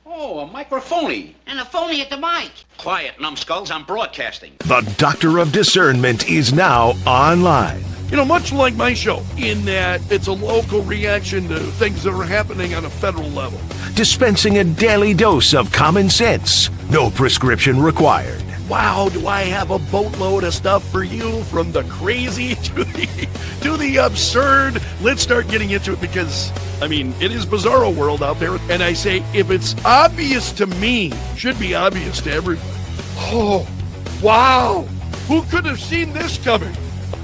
Oh, a microphony. And a phony at the mic. Quiet, numbskulls, I'm broadcasting. The Doctor of Discernment is now online. You know, much like my show, in that it's a local reaction to things that are happening on a federal level. Dispensing a daily dose of common sense. No prescription required. Wow, do I have a boatload of stuff for you, from the crazy to the absurd. Let's start getting into it because, I mean, it is bizarro world out there. And I say, if it's obvious to me, it should be obvious to everybody. Oh, wow. Who could have seen this coming?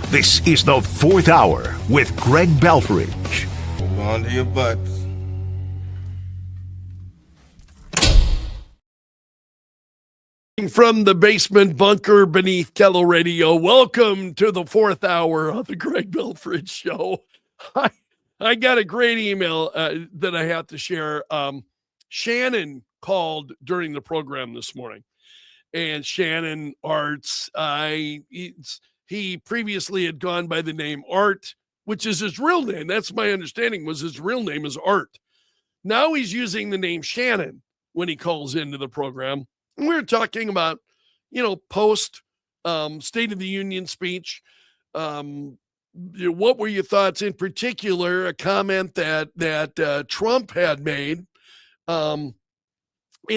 This is the Fourth Hour with Greg Belfrage. Hold on to your butts. From the basement bunker beneath KELO Radio, welcome to the Fourth Hour of the Greg Belfrage Show. I got a great email that I have to share. Shannon called during the program this morning, and Shannon Arts, he previously had gone by the name Art, which is his real name. That's my understanding, was his real name is Art. Now he's using the name Shannon when he calls into the program. And we're talking about, you know, post State of the Union speech. What were your thoughts, in particular, a comment that Trump had made? And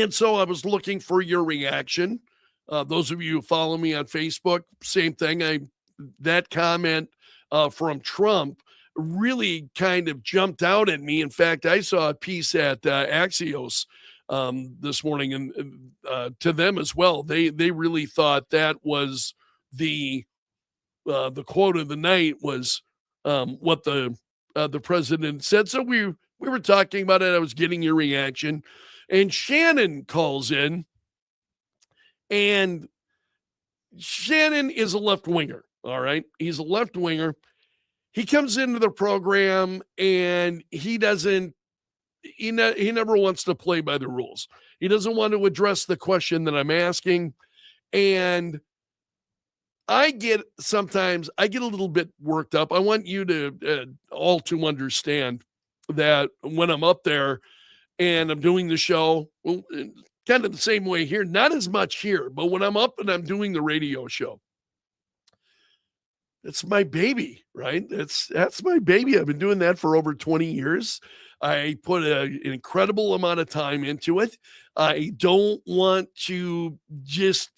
so I was looking for your reaction. Those of you who follow me on Facebook, same thing. That comment from Trump really kind of jumped out at me. In fact, I saw a piece at Axios this morning, and to them as well. They really thought that was the quote of the night was what the president said. So we were talking about it. I was getting your reaction, and Shannon calls in. And Shannon is a left winger. All right. He's a left winger. He comes into the program and he never wants to play by the rules. He doesn't want to address the question that I'm asking. And I get a little bit worked up. I want you to all to understand that when I'm up there and I'm doing the show, kind of the same way here, not as much here, but when I'm up and I'm doing the radio show, it's my baby, right? That's my baby. I've been doing that for over 20 years. I put an incredible amount of time into it. I don't want to just,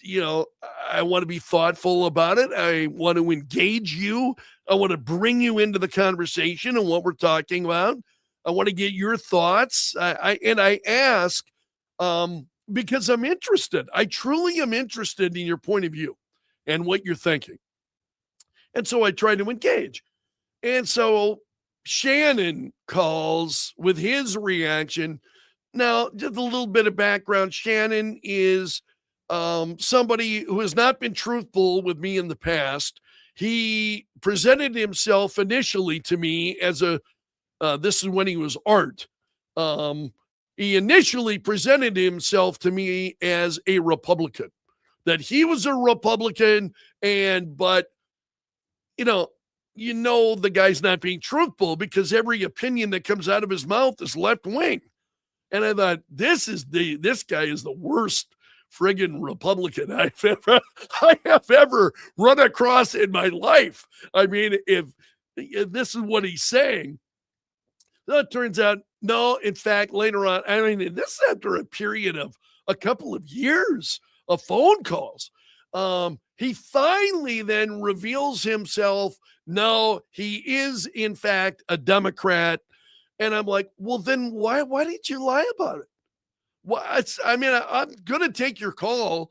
I want to be thoughtful about it. I want to engage you. I want to bring you into the conversation and what we're talking about. I want to get your thoughts. I ask, because I'm interested. I truly am interested in your point of view and what you're thinking. And so I try to engage. And so Shannon calls with his reaction. Now, just a little bit of background. Shannon is somebody who has not been truthful with me in the past. He presented himself initially to me as this is when he was Art. He initially presented himself to me as a Republican, that he was a Republican, but the guy's not being truthful because every opinion that comes out of his mouth is left wing. And I thought, this guy is the worst friggin' Republican I have ever run across in my life. I mean, if this is what he's saying, that turns out, no, in fact, later on, I mean, this is after a period of a couple of years of phone calls. He finally then reveals himself. No, he is, in fact, a Democrat. And I'm like, well, then why did you lie about it? Well, I'm going to take your call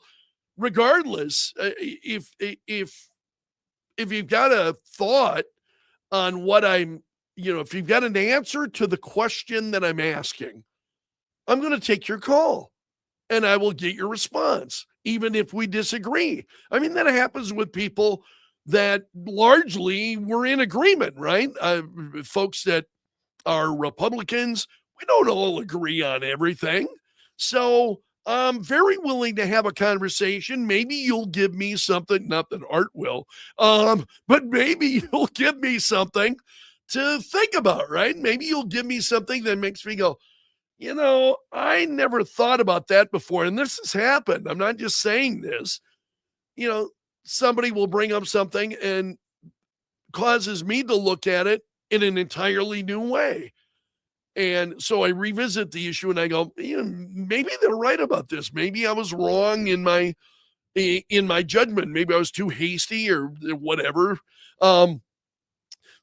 regardless. If you've got a thought on what if you've got an answer to the question that I'm asking, I'm going to take your call and I will get your response, even if we disagree. I mean, that happens with people that largely were in agreement, right? Folks that are Republicans, we don't all agree on everything. So I'm very willing to have a conversation. Maybe you'll give me something, not that Art will, but maybe you'll give me something to think about, right? Maybe you'll give me something that makes me go, I never thought about that before. And this has happened. I'm not just saying this. Somebody will bring up something and causes me to look at it in an entirely new way. And so I revisit the issue and I go, maybe they're right about this. Maybe I was wrong in my judgment. Maybe I was too hasty or whatever.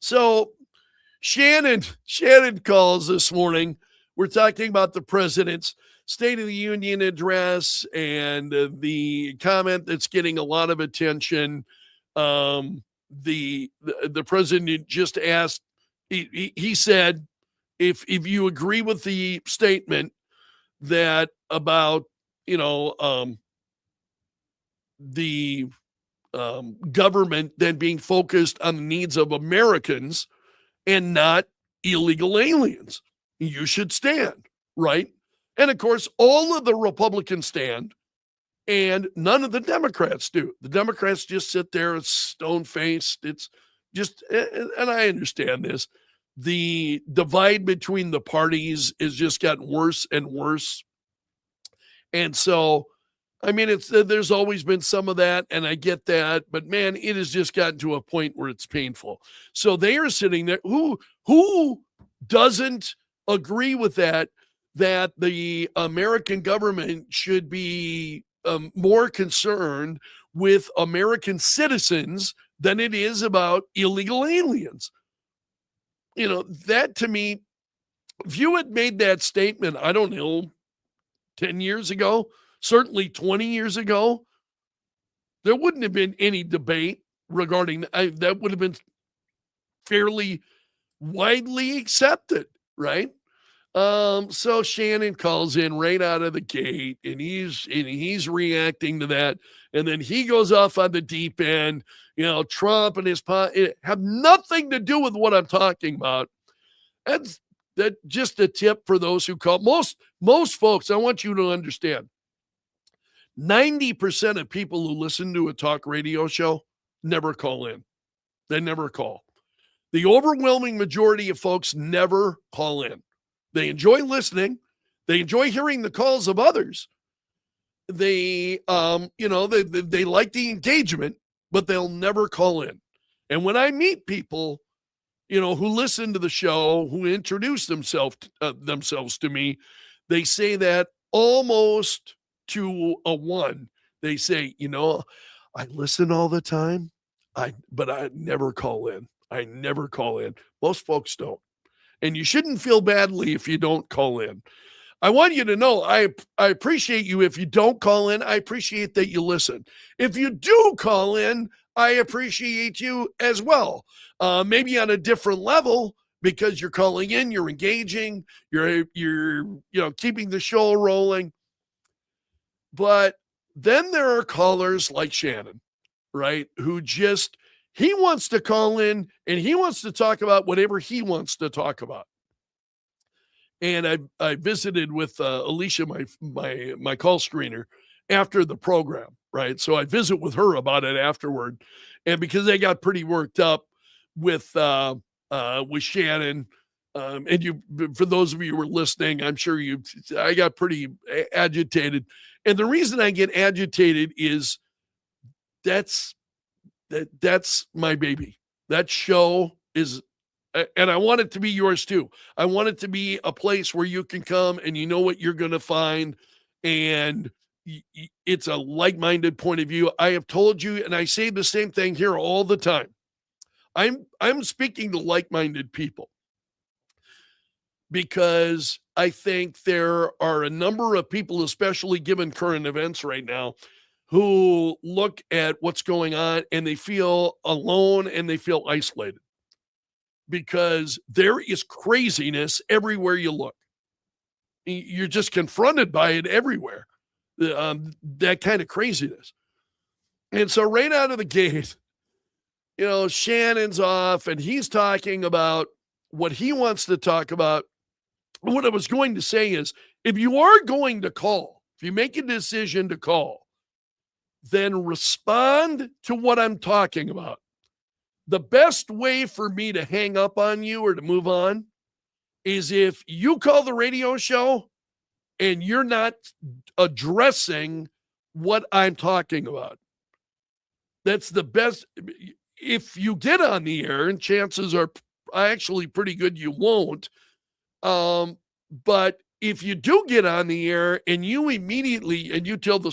So Shannon calls this morning. We're talking about the president's State of the Union address and the comment that's getting a lot of attention. The president just asked. He said, if you agree with the statement that about the government then being focused on the needs of Americans and not illegal aliens, you should stand, right? And of course, all of the Republicans stand and none of the Democrats do. The Democrats just sit there and stone-faced. It's just, and I understand this, the divide between the parties has just gotten worse and worse. And so, I mean, there's always been some of that, and I get that, but man, it has just gotten to a point where it's painful. So they are sitting there. Who doesn't agree with that the American government should be more concerned with American citizens than it is about illegal aliens? That to me, if you had made that statement, I don't know, 10 years ago, certainly 20 years ago, there wouldn't have been any debate regarding that. Would have been fairly widely accepted, right? So Shannon calls in right out of the gate, and he's reacting to that, and then he goes off on the deep end. Trump and his have nothing to do with what I'm talking about. That's just a tip for those who call. Most folks, I want you to understand, 90% of people who listen to a talk radio show never call in. They never call. The overwhelming majority of folks never call in. They enjoy listening. They enjoy hearing the calls of others. They like the engagement, but they'll never call in. And when I meet people, who listen to the show, who introduce themselves to me, they say that almost to a one. They say, I listen all the time, but I never call in. I never call in. Most folks don't. And you shouldn't feel badly if you don't call in. I want you to know I appreciate you if you don't call in. I appreciate that you listen. If you do call in, I appreciate you as well. Maybe on a different level, because you're calling in, you're engaging, you're keeping the show rolling. But then there are callers like Shannon, right, who just, he wants to call in and he wants to talk about whatever he wants to talk about. And I visited with Alicia, my call screener, after the program, right? So I visit with her about it afterward, and because they got pretty worked up with Shannon, and you, for those of you who are listening, I'm sure I got pretty agitated, and the reason I get agitated is that's my baby. That show is. And I want it to be yours too. I want it to be a place where you can come and you know what you're going to find. And it's a like-minded point of view. I have told you, and I say the same thing here all the time. I'm speaking to like-minded people because I think there are a number of people, especially given current events right now, who look at what's going on and they feel alone and they feel isolated. Because there is craziness everywhere you look. You're just confronted by it everywhere, that kind of craziness. And so right out of the gate, Shannon's off and he's talking about what he wants to talk about. What I was going to say is, if you are going to call, if you make a decision to call, then respond to what I'm talking about. The best way for me to hang up on you or to move on is if you call the radio show and you're not addressing what I'm talking about. That's the best. If you get on the air, and chances are actually pretty good you won't, but if you do get on the air and you immediately, and you tell the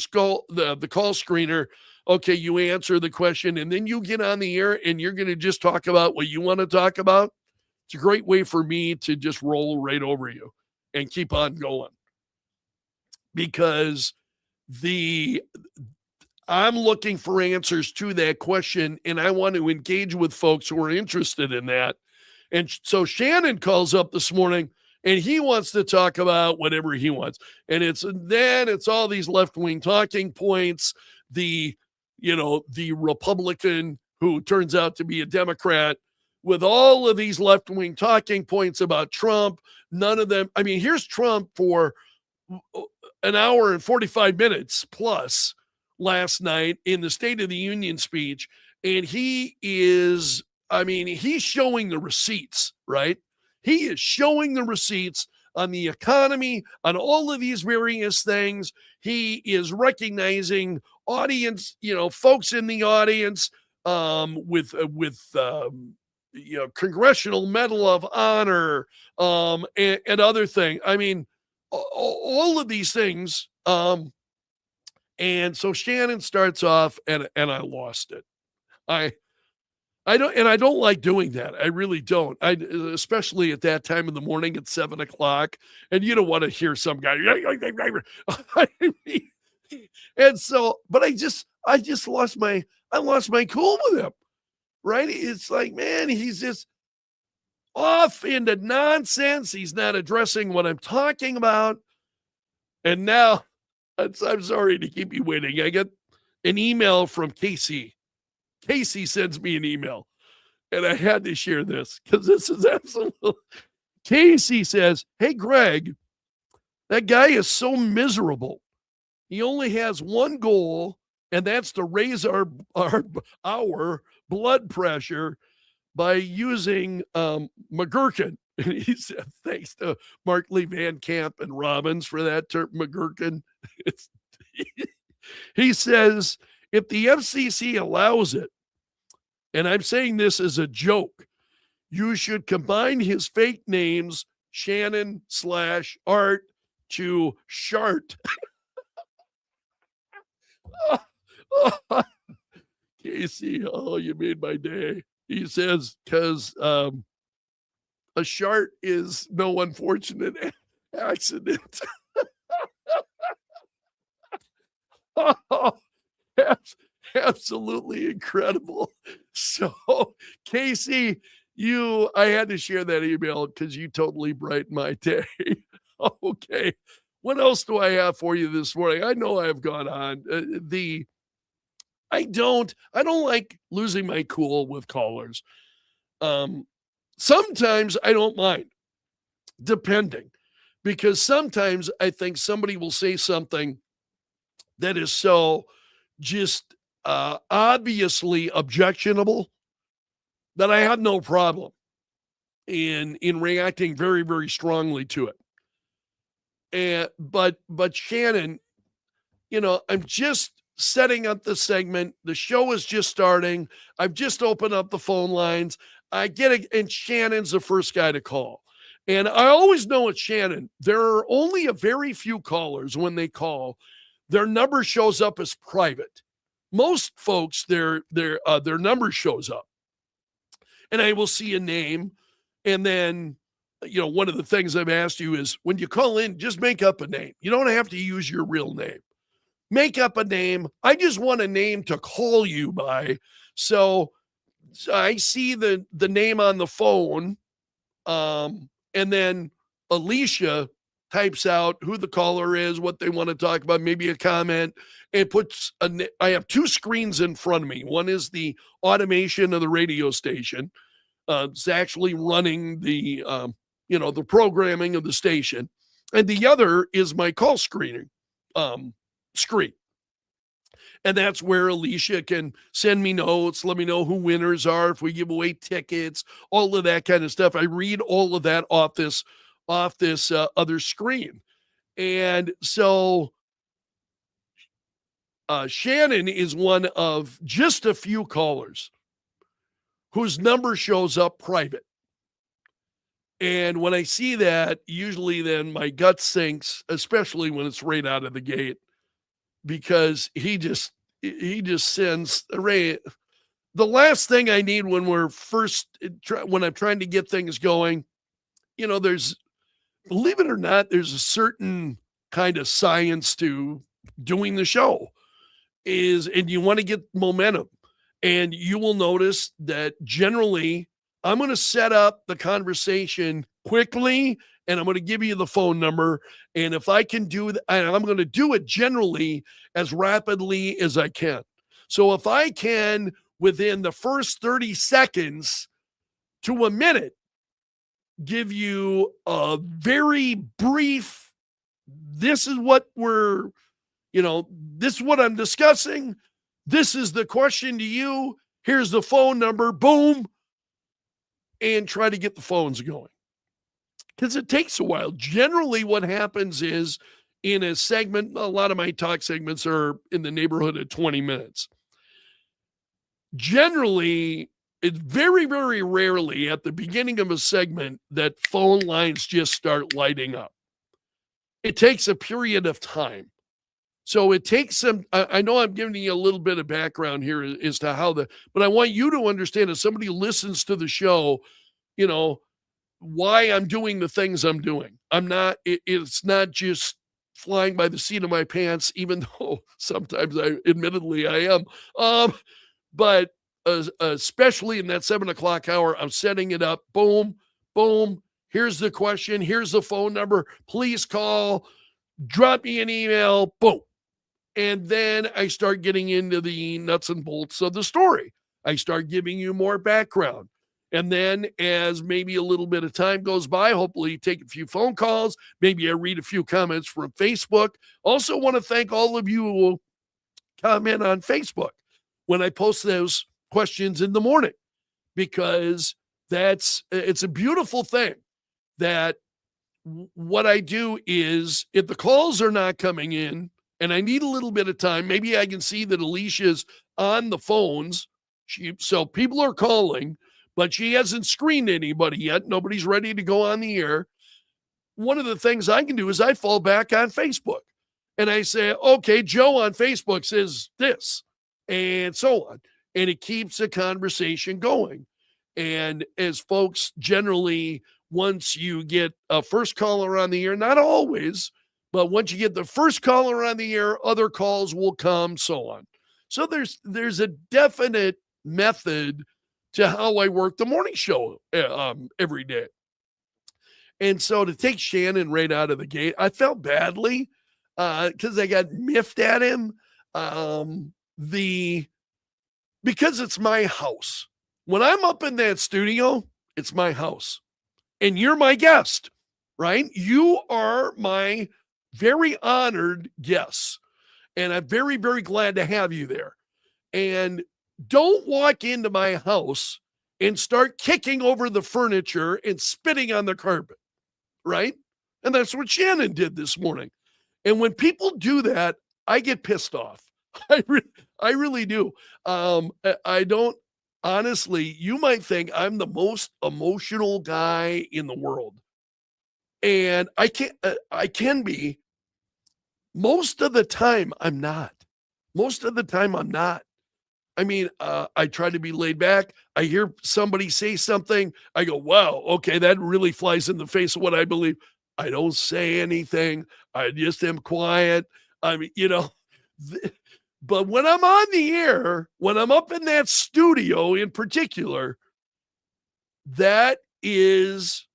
call screener, okay, you answer the question, and then you get on the air and you're going to just talk about what you want to talk about, it's a great way for me to just roll right over you and keep on going. Because I'm looking for answers to that question, and I want to engage with folks who are interested in that. And so Shannon calls up this morning, and he wants to talk about whatever he wants. And it's all these left-wing talking points, the Republican who turns out to be a Democrat, with all of these left-wing talking points about Trump. None of them, I mean, here's Trump for an hour and 45 minutes plus last night in the State of the Union speech. And he's showing the receipts, right? He is showing the receipts on the economy, on all of these various things. He is recognizing audience, folks in the audience with Congressional Medal of Honor and other things. I mean, all of these things. And so Shannon starts off, and I lost it. I don't like doing that. I really don't. Especially at that time in the morning at 7:00, and you don't want to hear some guy. And so, but I just lost my cool with him. Right? It's like, man, he's just off into nonsense. He's not addressing what I'm talking about. And now, I'm sorry to keep you waiting. I get an email from Casey. Casey sends me an email, and I had to share this because this is absolute. Casey says, "Hey, Greg, that guy is so miserable. He only has one goal, and that's to raise our blood pressure by using McGurkin." And he said, thanks to Mark Lee Van Camp and Robbins for that term, McGurkin. He says, if the FCC allows it, and I'm saying this as a joke, you should combine his fake names, Shannon/Art, to Shart. Casey, you made my day. He says, because a Shart is no unfortunate accident. Absolutely incredible. So, Casey, I had to share that email because you totally brightened my day. Okay. What else do I have for you this morning? I know I've gone on. I don't like losing my cool with callers. Sometimes I don't mind, depending, because sometimes I think somebody will say something that is so just obviously objectionable that I have no problem in reacting very, very strongly to it. But Shannon, I'm just setting up the segment. The show is just starting. I've just opened up the phone lines. I get it, and Shannon's the first guy to call. And I always know it's Shannon. There are only a very few callers when they call. Their number shows up as private. Most folks, their number shows up. And I will see a name. And then, one of the things I've asked you is when you call in, just make up a name. You don't have to use your real name. Make up a name. I just want a name to call you by. So I see the name on the phone. And then Alicia types out who the caller is, what they want to talk about, maybe a comment, and I have two screens in front of me. One is the automation of the radio station. It's actually running the programming of the station. And the other is my call screening screen. And that's where Alicia can send me notes, let me know who winners are, if we give away tickets, all of that kind of stuff. I read all of that off this other screen. And so Shannon is one of just a few callers whose number shows up private. And when I see that, usually then my gut sinks, especially when it's right out of the gate, because he just sends Ray. The last thing I need when when I'm trying to get things going, there's, believe it or not, there's a certain kind of science to doing the show and you want to get momentum. And you will notice that generally I'm going to set up the conversation quickly and I'm going to give you the phone number. And if I can do that, I'm going to do it generally as rapidly as I can. So if I can, within the first 30 seconds to a minute, give you a very brief, this is what this is what I'm discussing. This is the question to you. Here's the phone number. Boom. And try to get the phones going. Because it takes a while. Generally, what happens is in a segment, a lot of my talk segments are in the neighborhood of 20 minutes. Generally, it's very, very rarely at the beginning of a segment that phone lines just start lighting up. It takes a period of time. So it takes some, I know I'm giving you a little bit of background here as to how but I want you to understand, as somebody who listens to the show, why I'm doing the things I'm doing. It's not just flying by the seat of my pants, even though sometimes admittedly I am. But especially in that 7:00 hour, I'm setting it up. Boom, boom. Here's the question. Here's the phone number. Please call. Drop me an email. Boom. And then I start getting into the nuts and bolts of the story. I start giving you more background. And then as maybe a little bit of time goes by, hopefully take a few phone calls. Maybe I read a few comments from Facebook. Also want to thank all of you who will comment on Facebook when I post those questions in the morning, because it's a beautiful thing that what I do is, if the calls are not coming in and I need a little bit of time, maybe I can see that Alicia's on the phones. So people are calling, but she hasn't screened anybody yet. Nobody's ready to go on the air. One of the things I can do is I fall back on Facebook and I say, okay, Joe on Facebook says this, and so on. And it keeps the conversation going. And as folks generally, once you get a first caller on the air, not always, but once you get the first caller on the air, other calls will come, so on. So there's a definite method to how I work the morning show every day. And so to take Shannon right out of the gate, I felt badly because I got miffed at him. Because it's my house. When I'm up in that studio, it's my house. And you're my guest, right? You are my very honored guest. And I'm very, very glad to have you there. And don't walk into my house and start kicking over the furniture and spitting on the carpet, right? And that's what Shannon did this morning. And when people do that, I get pissed off. I really do. I don't, honestly, you might think I'm the most emotional guy in the world. And I can be. Most of the time, I'm not. I mean, I try to be laid back. I hear somebody say something. I go, wow, okay, that really flies in the face of what I believe. I don't say anything. I just am quiet. I mean, but when I'm on the air, when I'm up in that studio in particular, that is,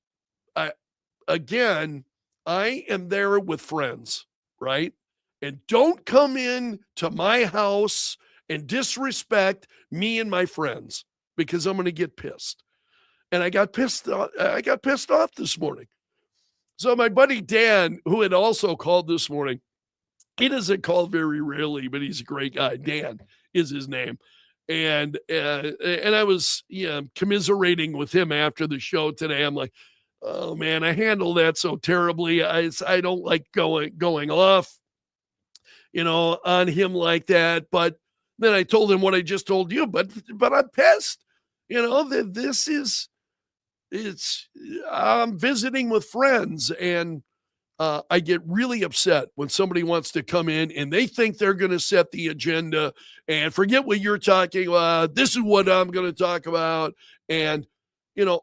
again, I am there with friends, right? And don't come in to my house and disrespect me and my friends, because I'm going to get pissed. And I got pissed off this morning. So my buddy Dan, who had also called this morning, He doesn't call very rarely, but he's a great guy. Dan is his name. And I was commiserating with him after the show today. I'm like, oh man, I handle that so terribly. I don't like going off, on him like that. But then I told him what I just told you. But I'm pissed. That I'm visiting with friends, and I get really upset when somebody wants to come in and they think they're going to set the agenda and forget what you're talking about. This is what I'm going to talk about. And,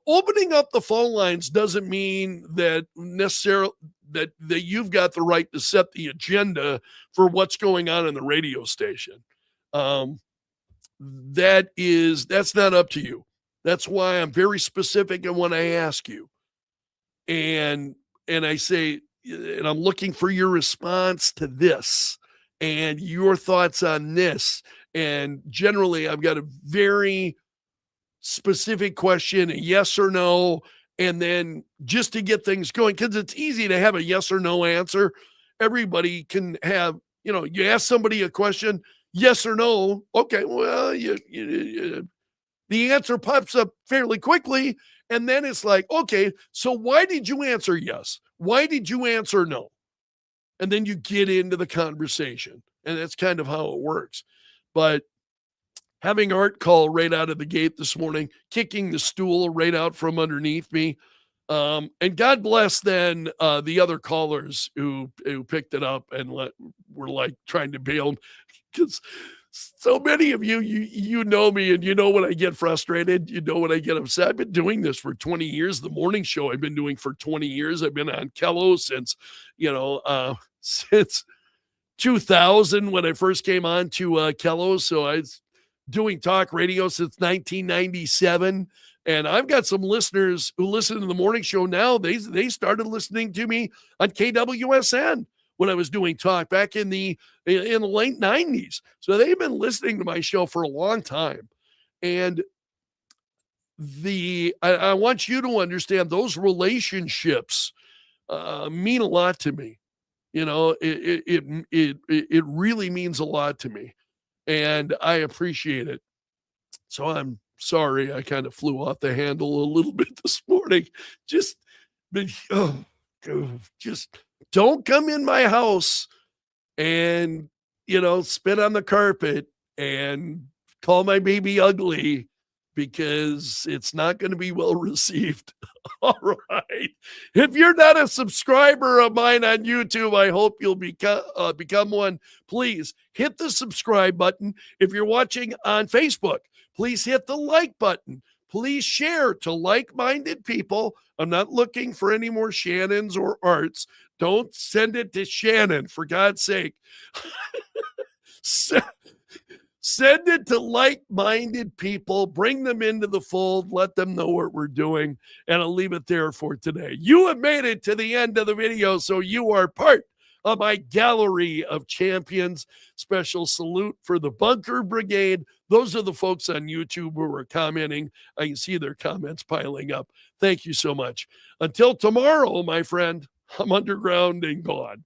opening up the phone lines doesn't mean that necessarily that you've got the right to set the agenda for what's going on in the radio station. That's not up to you. That's why I'm very specific in when I ask you. And I say, and I'm looking for your response to this and your thoughts on this. And generally, I've got a very specific question, a yes or no, and then just to get things going, because it's easy to have a yes or no answer. Everybody can have, you ask somebody a question, yes or no. Okay, well, the answer pops up fairly quickly. And then it's like, okay, so why did you answer yes? Why did you answer no? And then you get into the conversation. And that's kind of how it works. But having Art call right out of the gate this morning, kicking the stool right out from underneath me. And God bless then the other callers who picked it up and were like trying to bail, because so many of you know me, and you know when I get frustrated, you know when I get upset. I've been doing this for 20 years. The morning show I've been doing for 20 years. I've been on KELO since 2000 when I first came on to KELO. So I was doing talk radio since 1997. And I've got some listeners who listen to the morning show now. They started listening to me on KWSN when I was doing talk back in the late 90s. So they've been listening to my show for a long time. And I want you to understand those relationships mean a lot to me. It really means a lot to me, and I appreciate it. So I'm sorry I kind of flew off the handle a little bit this morning. Just don't come in my house and, spit on the carpet and call my baby ugly, because it's not going to be well received. All right. If you're not a subscriber of mine on YouTube, I hope you'll become one. Please hit the subscribe button. If you're watching on Facebook, please hit the like button. Please share to like-minded people. I'm not looking for any more Shannons or Arts. Don't send it to Shannon, for God's sake. Send it to like-minded people. Bring them into the fold. Let them know what we're doing. And I'll leave it there for today. You have made it to the end of the video, so you are part of my gallery of champions. Special salute for the Bunker Brigade. Those are the folks on YouTube who are commenting. I can see their comments piling up. Thank you so much. Until tomorrow, my friend, I'm underground and gone.